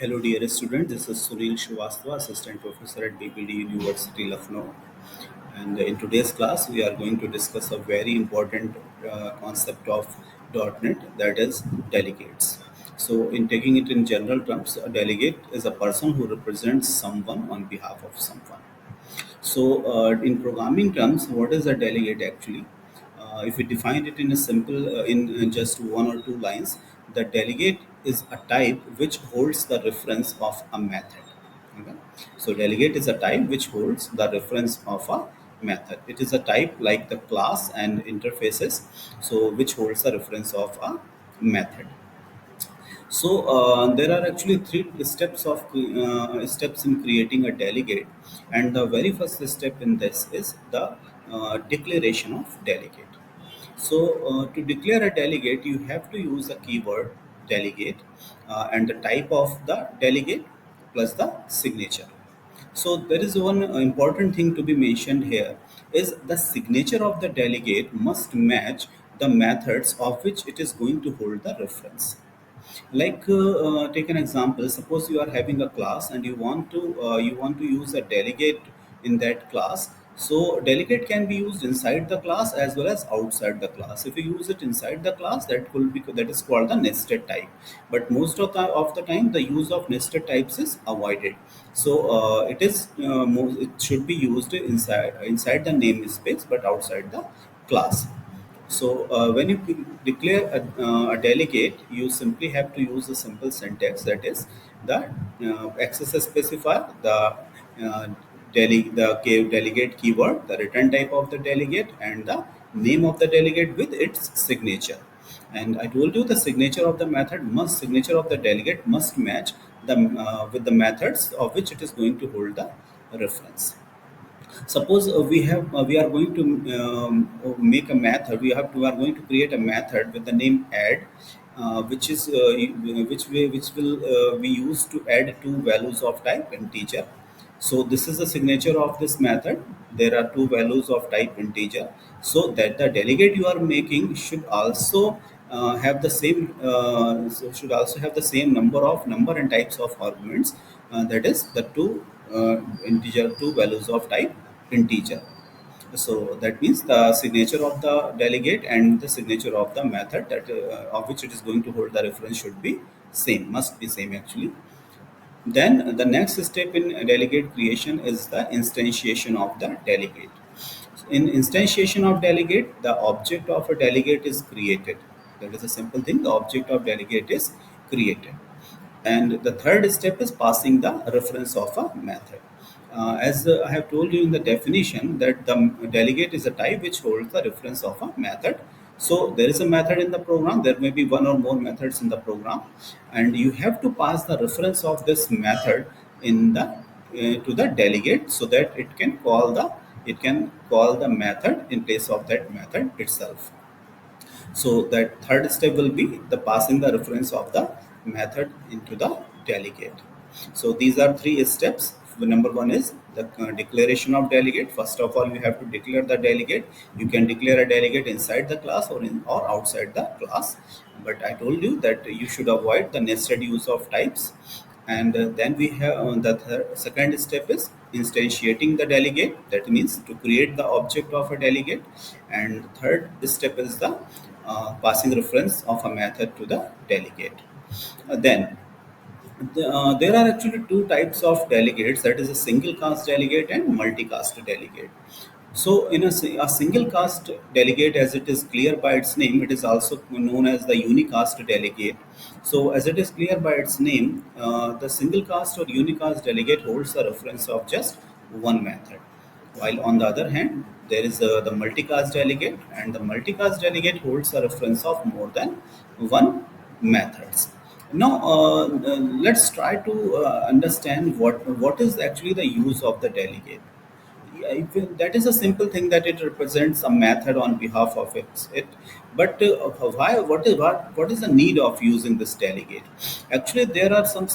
Hello, dear student. This is Sunil Srivastava, Assistant Professor at BPD University, Lucknow. And in today's class, we are going to discuss a very important concept of .NET, that is delegates. So, in taking it in general terms, a delegate is a person who represents someone on behalf of someone. So, in programming terms, what is a delegate actually? If we define it in a simple, in just one or two lines, the delegate is a type which holds the reference of a method. Okay? So, delegate is a type which holds the reference of a method. It is a type like the class and interfaces, so which holds the reference of a method. So there are actually three steps in creating a delegate, and the very first step in this is the declaration of delegate. So to declare a delegate, you have to use the keyword delegate and the type of the delegate plus the signature. So there is one important thing to be mentioned here is the signature of the delegate must match the methods of which it is going to hold the reference. Like take an example. Suppose you are having a class and you want to use a delegate in that class. So delegate can be used inside the class as well as outside the class. If you use it inside the class, that is called the nested type. But most of the time the use of nested types is avoided. So it should be used inside the namespace but outside the class. So when you declare a delegate, you simply have to use a simple syntax, that is the access specifier, uh, delegate keyword, the return type of the delegate, and the name of the delegate with its signature. And I told you the signature of the delegate must match the with the methods of which it is going to hold the reference. Suppose we are going to make a method. We are going to create a method with the name add, which is which will we use to add two values of type integer. So this is the signature of this method. There are two values of type integer, so that the delegate you are making should also have the same should also have the same number and types of arguments, that is the two values of type integer. So that means the signature of the delegate and the signature of the method that of which it is going to hold the reference should be same, must be same actually. Then the next step in delegate creation is the instantiation of the delegate. In instantiation of delegate, the object of a delegate is created. That is a simple thing. The object of delegate is created. And the third step is passing the reference of a method. As I have told you in the definition, that the delegate is a type which holds the reference of a method. So there is a method in the program. There may be one or more methods in the program, and you have to pass the reference of this method in the to the delegate, so that it can call the method in place of that method itself. So that third step will be the passing the reference of the method into the delegate. So these are three steps. The number one is the declaration of delegate. First of all, you have to declare the delegate. You can declare a delegate inside the class or outside the class. But I told you that you should avoid the nested use of types. And then we have second step is instantiating the delegate. That means to create the object of a delegate. And third step is the passing reference of a method to the delegate. Then there are actually two types of delegates, that is a single cast delegate and multicast delegate. So in a single cast delegate, as it is clear by its name, it is also known as the unicast delegate. So as it is clear by its name, the single cast or unicast delegate holds the reference of just one method, while on the other hand there is the multicast delegate, and the multicast delegate holds the reference of more than one methods. Now let's try to understand what is actually the use of the delegate. Yeah, that is a simple thing, that it represents a method on behalf of it. But what is the need of using this delegate? Actually, there are some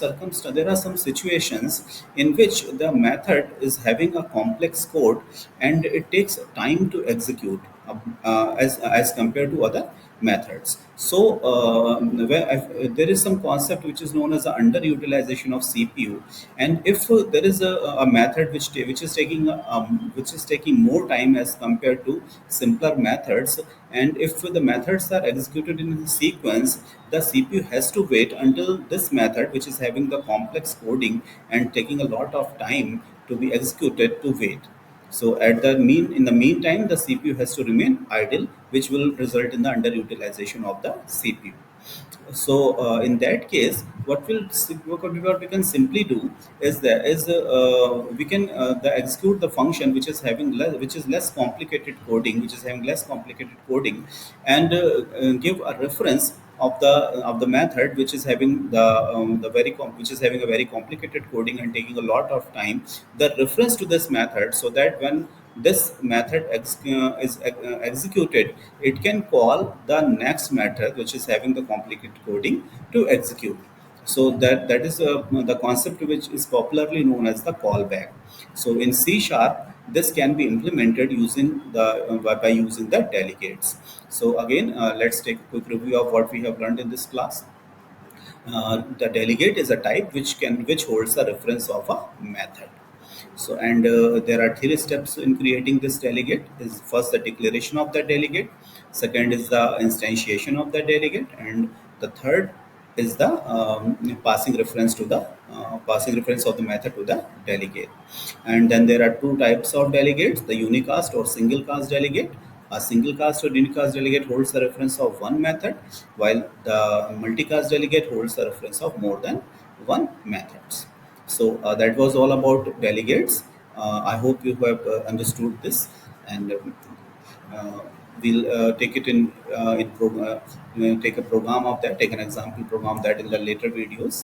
situations in which the method is having a complex code and it takes time to execute. as compared to other methods. So there is some concept which is known as the underutilization of CPU, and if there is a method which is taking more time as compared to simpler methods, and if the methods are executed in sequence, the CPU has to wait until this method, which is having the complex coding and taking a lot of time to be executed, to wait. So in the meantime, the CPU has to remain idle, which will result in the underutilization of the CPU. So in that case, what we can simply do is we can execute the function which is which is less complicated coding, and give a reference of the method which is having which is having a very complicated coding and taking a lot of time, the reference to this method, so that when this method is executed, it can call the next method which is having the complicated coding to execute. So that is the concept which is popularly known as the callback. So in C sharp, this can be implemented using by using the delegates. So again, let's take a quick review of what we have learned in this class. The delegate is a type which holds the reference of a method. So, and there are three steps in creating this delegate. Is first the declaration of the delegate, second is the instantiation of the delegate, and the third is the passing reference of the method to the delegate. And then there are two types of delegates: the unicast or single cast delegate. A single cast or unicast delegate holds the reference of one method, while the multicast delegate holds the reference of more than one methods. So that was all about delegates. I hope you have understood this, and uh, we'll take it in take a program of that, take an example program that in the later videos.